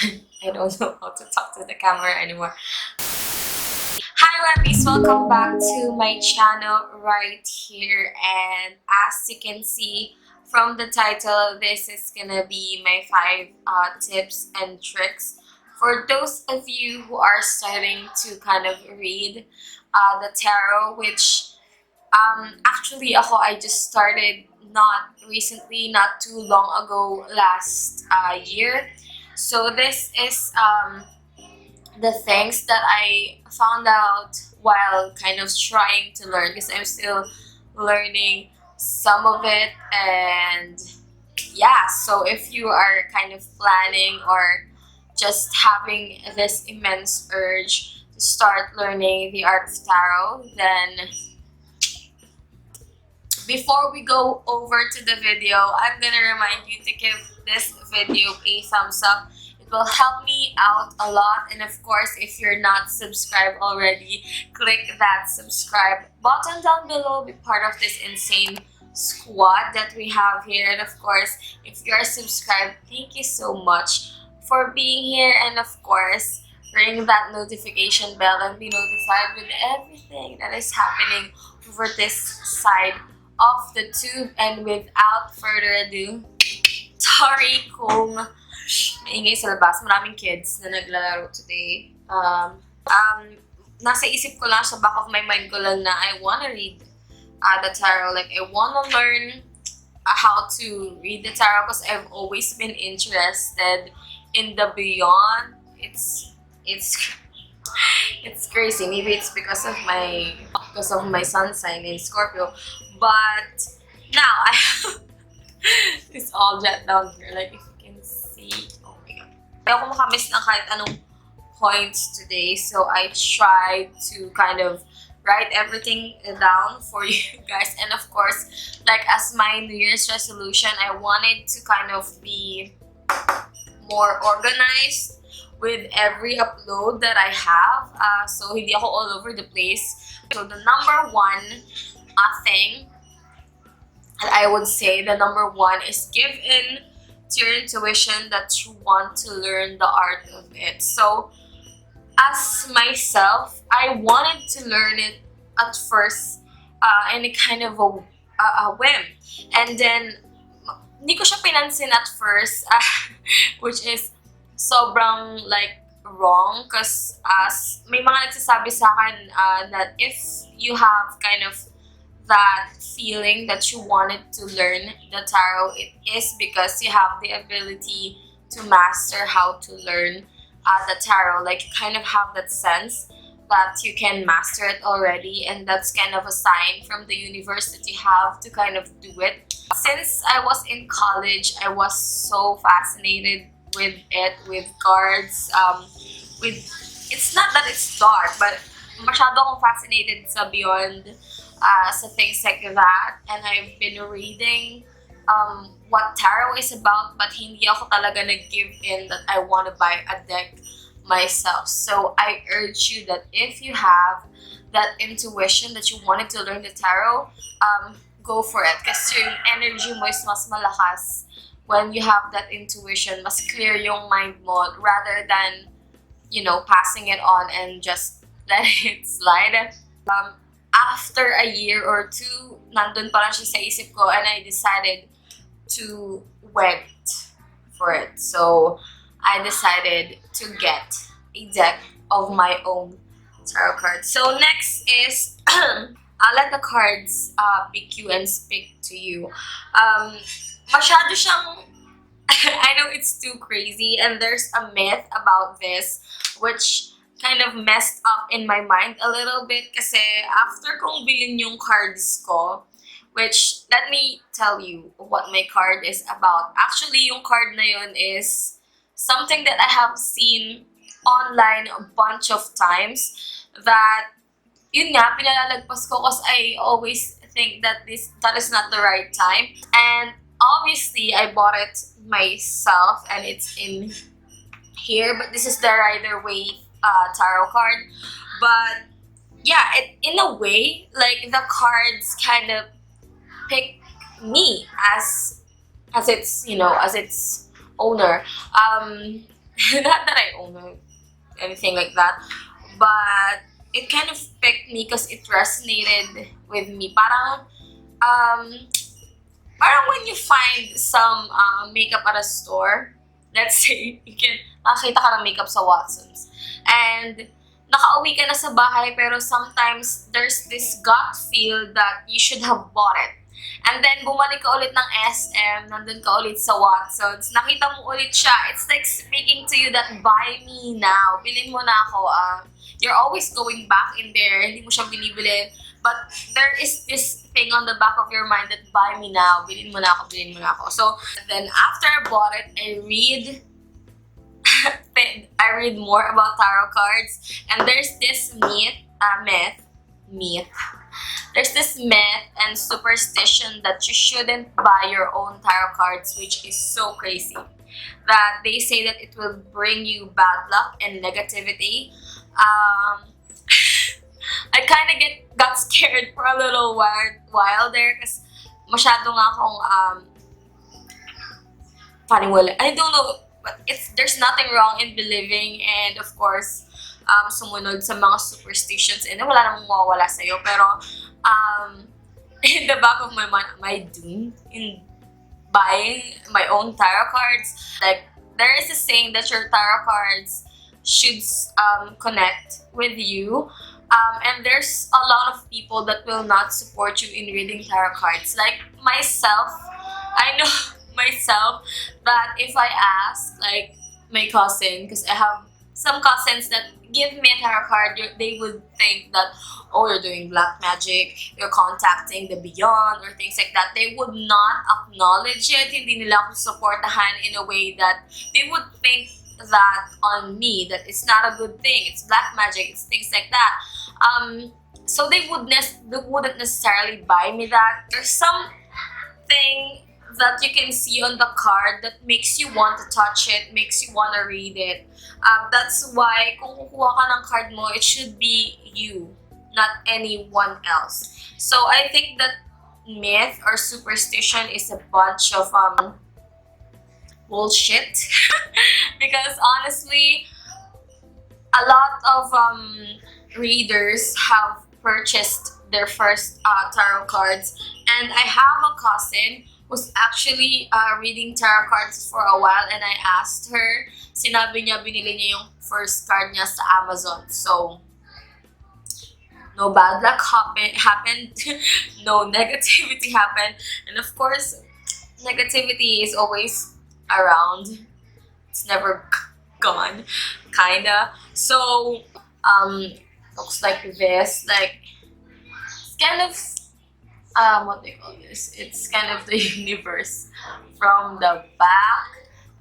I don't know how to talk to the camera anymore. Hi Webbies, welcome back to my channel right here, and as you can see from the title, this is gonna be my 5 tips and tricks for those of you who are starting to kind of read the tarot, which actually I just started not recently, not too long ago, last year. So this is the things that I found out while kind of trying to learn, because I'm still learning some of it. And yeah, so if you are kind of planning or just having this immense urge to start learning the art of tarot, then before we go over to the video, I'm gonna remind you to give this video a thumbs up. It will help me out a lot, and of course, if you're not subscribed already, click that subscribe button down below. Be part of this insane squad that we have here. And of course, if you're subscribed, thank you so much for being here, and of course, ring that notification bell and be notified with everything that is happening over this side of the tube. And without further ado, sorry kung maingay sa labas. Maraming kids na naglalaro today. Nasa isip ko lang, sa back of my mind ko lang na I wanna read the tarot. Like, I wanna learn how to read the tarot because I've always been interested in the beyond. It's crazy. Maybe it's because of my sun sign in Scorpio. But now I have this all jet down here. Like, if you can see, oh my god. Ayaw ko makamiss ng kahit anong points today, so I tried to kind of write everything down for you guys. And of course, like, as my New Year's resolution, I wanted to kind of be more organized with every upload that I have, so hindi ako all over the place. So the number one thing that I would say, the number one, is give in to your intuition that you want to learn the art of it. So as myself, I wanted to learn it at first in a kind of a whim, and then hindi ko siya pinansin at first, which is sobrang like wrong, because as may mga nagsasabi sa akin that if you have kind of that feeling that you wanted to learn the tarot, it is because you have the ability to master how to learn the tarot. Like, you kind of have that sense that you can master it already, and that's kind of a sign from the universe that you have to kind of do it. Since I was in college, I was so fascinated with it, with cards, with, it's not that it's dark, but masyado akong fascinated sa beyond, sa things like that. And I've been reading what tarot is about, but hindi ako talaga nag-give in that I want to buy a deck myself. So I urge you that if you have that intuition that you wanted to learn the tarot, go for it, kasi yung energy mo is mas malakas when you have that intuition. Mas clear yung mind mo rather than, you know, passing it on and just let it slide. After a year or two, nandun pa lang siya sa isip ko, and I decided to wait for it. So I decided to get a deck of my own tarot cards. So next is I'll let the cards pick you and speak to you. Masyado siyang I know it's too crazy, and there's a myth about this which kind of messed up in my mind a little bit, kasi after kong bilhin yung cards ko, which, let me tell you what my card is about. Actually, yung card na yun is something that I have seen online a bunch of times, that yun nga, pinalalagpas ko because I always think that that is not the right time. And obviously, I bought it myself, and it's in here, but this is the Rider-Waite tarot card. But yeah, in a way, like, the cards kind of pick me as its, you know, as its owner. Not that I own anything like that, but it kind of picked me because it resonated with me. Parang when you find some makeup at a store, let's say, nakakita ka ng makeup sa Watsons, and nakauwi ka na sa bahay, pero sometimes there's this gut feel that you should have bought it. And then, bumalik ka ulit ng SM, nandun ka ulit sa Watsons, nakita mo ulit siya. It's like speaking to you that, buy me now. Bilhin mo na ako. You're always going back in there. Hindi mo siya binibili. But there is this thing on the back of your mind that, buy me now. Bilhin mo na ako, bilhin mo na ako. So, then after I bought it, I read more about tarot cards. And there's this There's this myth and superstition that you shouldn't buy your own tarot cards, which is so crazy. That they say that it will bring you bad luck and negativity. I kind of got scared for a little while there because masyado nga akong paniwala. I don't know, but there's nothing wrong in believing, and of course, sumunod sa mga superstitions, and wala namang mawawala sa'yo. Pero, in the back of my mind, am I doomed in buying my own tarot cards? Like, there is a saying that your tarot cards should connect with you. And there's a lot of people that will not support you in reading tarot cards. Like myself, I know myself that if I ask, like, my cousin, because I have some cousins that give me a tarot card, they would think that, oh, you're doing black magic, you're contacting the beyond, or things like that. They would not acknowledge it. Hindi nila ako supportahan in a way that they would think that on me, that it's not a good thing, it's black magic, it's things like that. So they wouldn't necessarily buy me that. There's something that you can see on the card that makes you want to touch it, makes you want to read it. That's why kung kukuha ka ng card mo, it should be you, not anyone else. So I think that myth or superstition is a bunch of bullshit. Because honestly, a lot of readers have purchased their first tarot cards, and I have a cousin who's actually reading tarot cards for a while, and I asked her, sinabi niya binili niya yung first card niya sa Amazon. So, no bad luck happened, no negativity happened, and of course, negativity is always around. It's never gone, kinda. So, looks like this, like, it's kind of, what do you call this? It's kind of the universe from the back,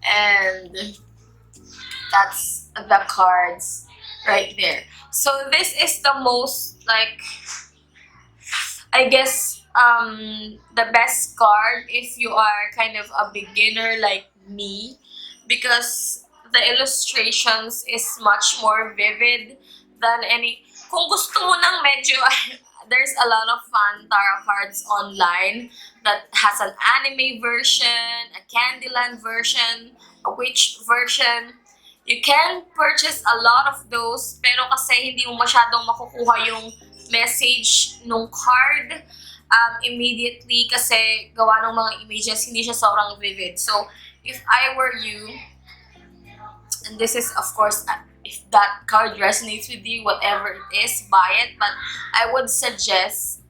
and that's the cards right there. So this is the most, like, I guess, the best card if you are kind of a beginner like me, because the illustrations is much more vivid than any. Kung gusto mo ng medyo, there's a lot of fun tarot cards online that has an anime version, a Candyland version, a witch version. You can purchase a lot of those, pero kasi hindi mo masyadong makukuha yung message nung card immediately kasi gawa ng mga images, hindi siya sobrang vivid. So, if I were you, and this is, of course, if that card resonates with you, whatever it is, buy it. But I would suggest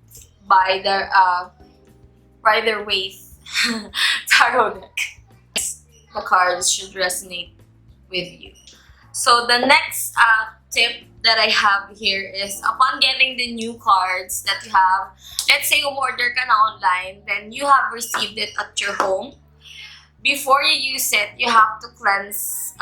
buy the Rider-Waite tarot deck. The cards should resonate with you. So the next tip that I have here is, upon getting the new cards that you have, let's say order ka na online, then you have received it at your home. Before you use it, you have to cleanse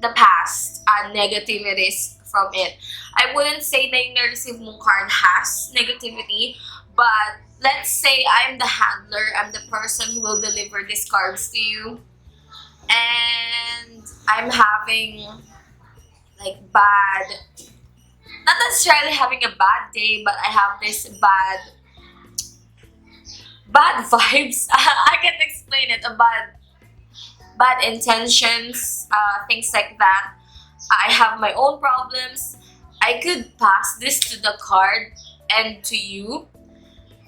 the past negativities from it. I wouldn't say na yung na-receive mong card has negativity, but let's say I'm the handler, I'm the person who will deliver these cards to you, and I'm having like not necessarily having a bad day, but I have this bad vibes. I can't explain it, a bad bad intentions, things like that. I have my own problems. I could pass this to the card and to you.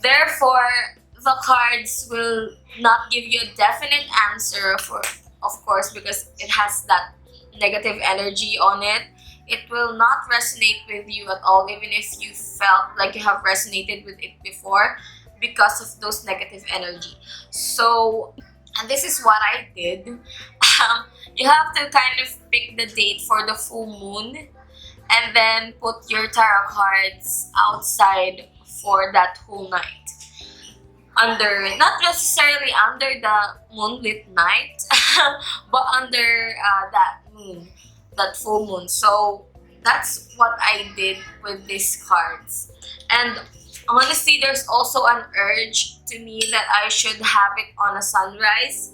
Therefore, the cards will not give you a definite answer for, of course, because it has that negative energy on it. It will not resonate with you at all, even if you felt like you have resonated with it before because of those negative energy. So, and this is what I did. You have to kind of pick the date for the full moon and then put your tarot cards outside for that whole night. Not necessarily under the moonlit night, but under that moon, that full moon. So that's what I did with these cards. And honestly, there's also an urge to me that I should have it on a sunrise,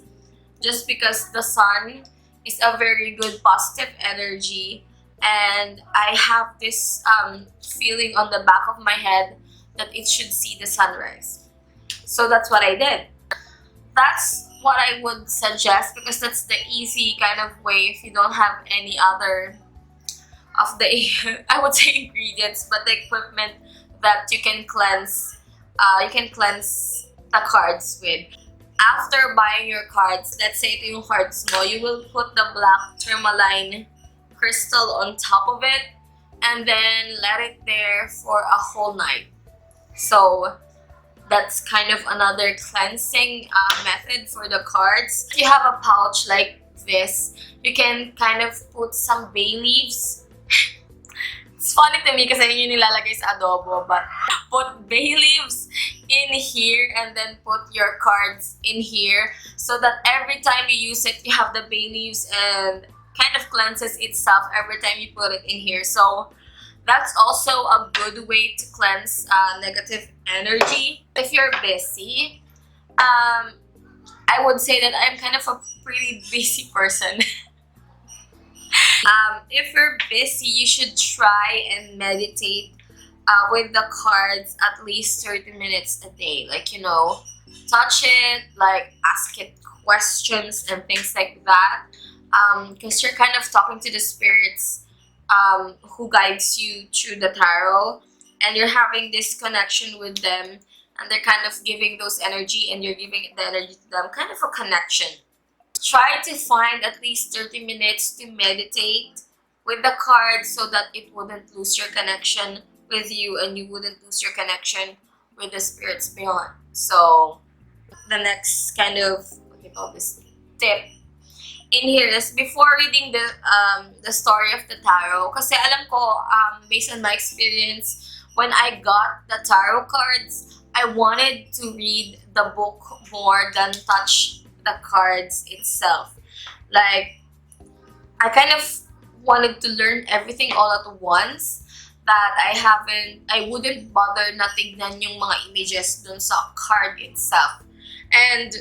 just because the sun is a very good positive energy, and I have this feeling on the back of my head that it should see the sunrise. So that's what I did. That's what I would suggest, because that's the easy kind of way if you don't have any other of the I would say ingredients, but the equipment that you can cleanse the cards with. After buying your cards, let's say ito yung cards mo, you will put the black tourmaline crystal on top of it and then let it there for a whole night. So that's kind of another cleansing method for the cards. If you have a pouch like this, you can kind of put some bay leaves. It's funny to me kasi yun yung nilalagay sa adobo, but put bay leaves in here and then put your cards in here so that every time you use it, you have the bay leaves and kind of cleanses itself every time you put it in here. So that's also a good way to cleanse negative energy. If you're busy, I would say that I'm kind of a pretty busy person. If you're busy, you should try and meditate with the cards at least 30 minutes a day. Like, you know, touch it, like ask it questions and things like that. Because you're kind of talking to the spirits who guides you through the tarot, and you're having this connection with them, and they're kind of giving those energy and you're giving the energy to them, kind of a connection. Try to find at least 30 minutes to meditate with the cards so that it wouldn't lose your connection with you and you wouldn't lose your connection with the spirits beyond. So the next kind of, what do you call this, tip in here is before reading the story of the tarot, kasi alam ko, based on my experience, when I got the tarot cards, I wanted to read the book more than touch the cards itself. Like, I kind of wanted to learn everything all at once, that I wouldn't bother na tignan yung mga images dun sa card itself. And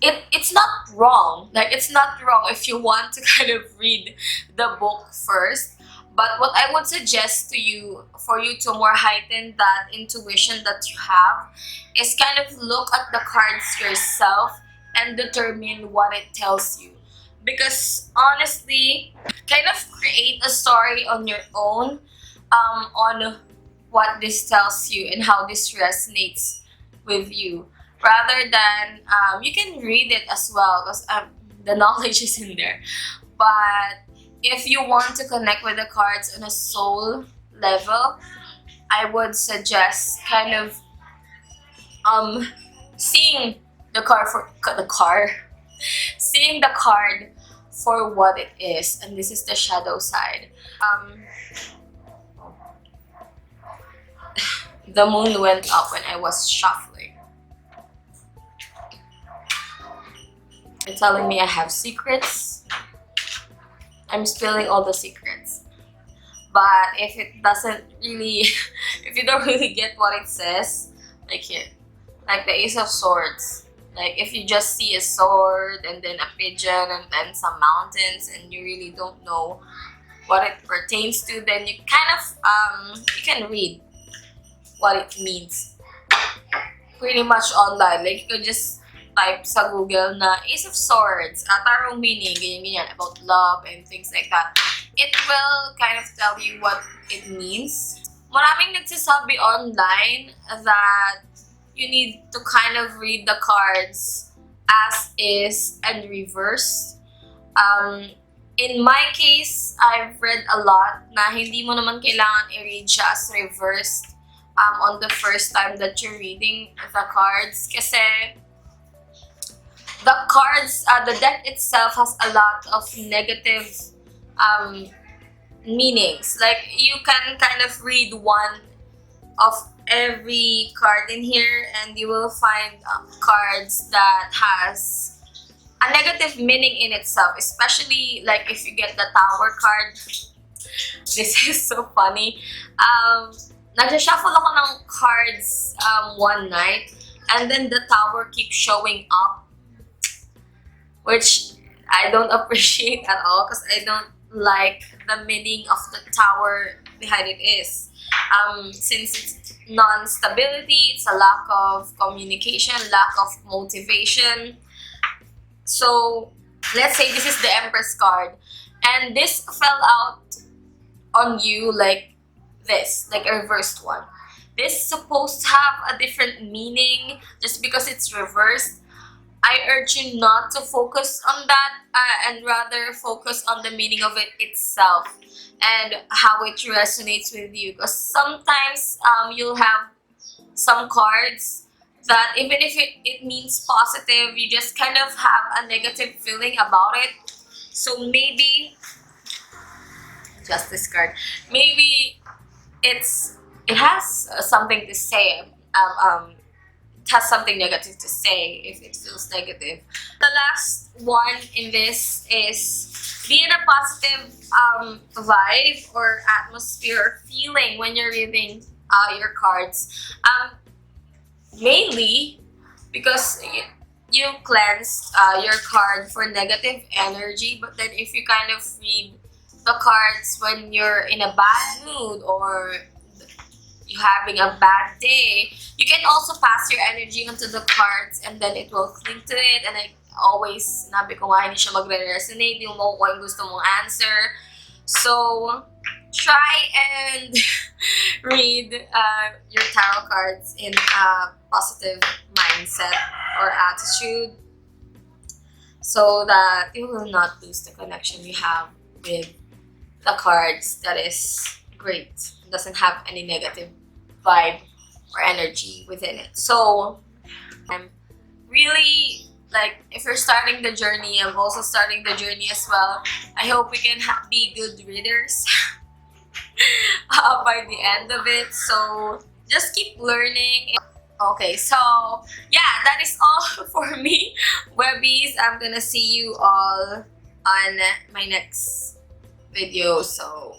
it's not wrong. Like, it's not wrong if you want to kind of read the book first. But what I would suggest to you, for you to more heighten that intuition that you have, is kind of look at the cards yourself and determine what it tells you. Because honestly, kind of create a story on your own on what this tells you and how this resonates with you. Rather than, you can read it as well, because the knowledge is in there. But if you want to connect with the cards on a soul level, I would suggest kind of seeing seeing the card for what it is, and this is the shadow side. The moon went up when I was shuffling. You're telling me I have secrets. I'm spilling all the secrets. But if it doesn't really, if you don't really get what it says, like here, like the Ace of Swords. Like, if you just see a sword and then a pigeon and then some mountains and you really don't know what it pertains to, then you kind of, you can read what it means pretty much online. Like, you could just type sa Google na Ace of Swords, tarot meaning, ganyan, about love and things like that, it will kind of tell you what it means. Maraming nagsasabi online that you need to kind of read the cards as is and reversed. In my case, I've read a lot na hindi mo naman kailangan i-read siya as reversed on the first time that you're reading the cards. Kasi the cards, the deck itself has a lot of negative meanings. Like, you can kind of read one of every card in here and you will find cards that has a negative meaning in itself, especially like if you get the Tower card. This is so funny. Nagshuffle ako ng cards one night and then the Tower keeps showing up, which I don't appreciate at all because I don't like the meaning of the Tower behind it is. Since it's non-stability, it's a lack of communication, lack of motivation. So, let's say this is the Empress card and this fell out on you like this, like a reversed one. This is supposed to have a different meaning just because it's reversed. I urge you not to focus on that and rather focus on the meaning of it itself and how it resonates with you. Because sometimes you'll have some cards that even if it means positive, you just kind of have a negative feeling about it. So maybe, just this card, maybe it has something to say. It has something negative to say if it feels negative. The last one in this is be in a positive vibe or atmosphere or feeling when you're reading your cards. Mainly because you cleanse your card for negative energy, but then if you kind of read the cards when you're in a bad mood or you're having a bad day, you can also pass your energy onto the cards and then it will cling to it. And I always sinabi ko nga, hindi siya magre-resonate, yung makukuha yung gusto mong answer. So, try and read your tarot cards in a positive mindset or attitude so that you will not lose the connection you have with the cards. That is great. It doesn't have any negative vibe or energy within it. So, I'm really, like, if you're starting the journey, I'm also starting the journey as well. I hope we can be good readers by the end of it. So just keep learning. Okay, so yeah, that is all for me, Webbies. I'm gonna see you all on my next video. So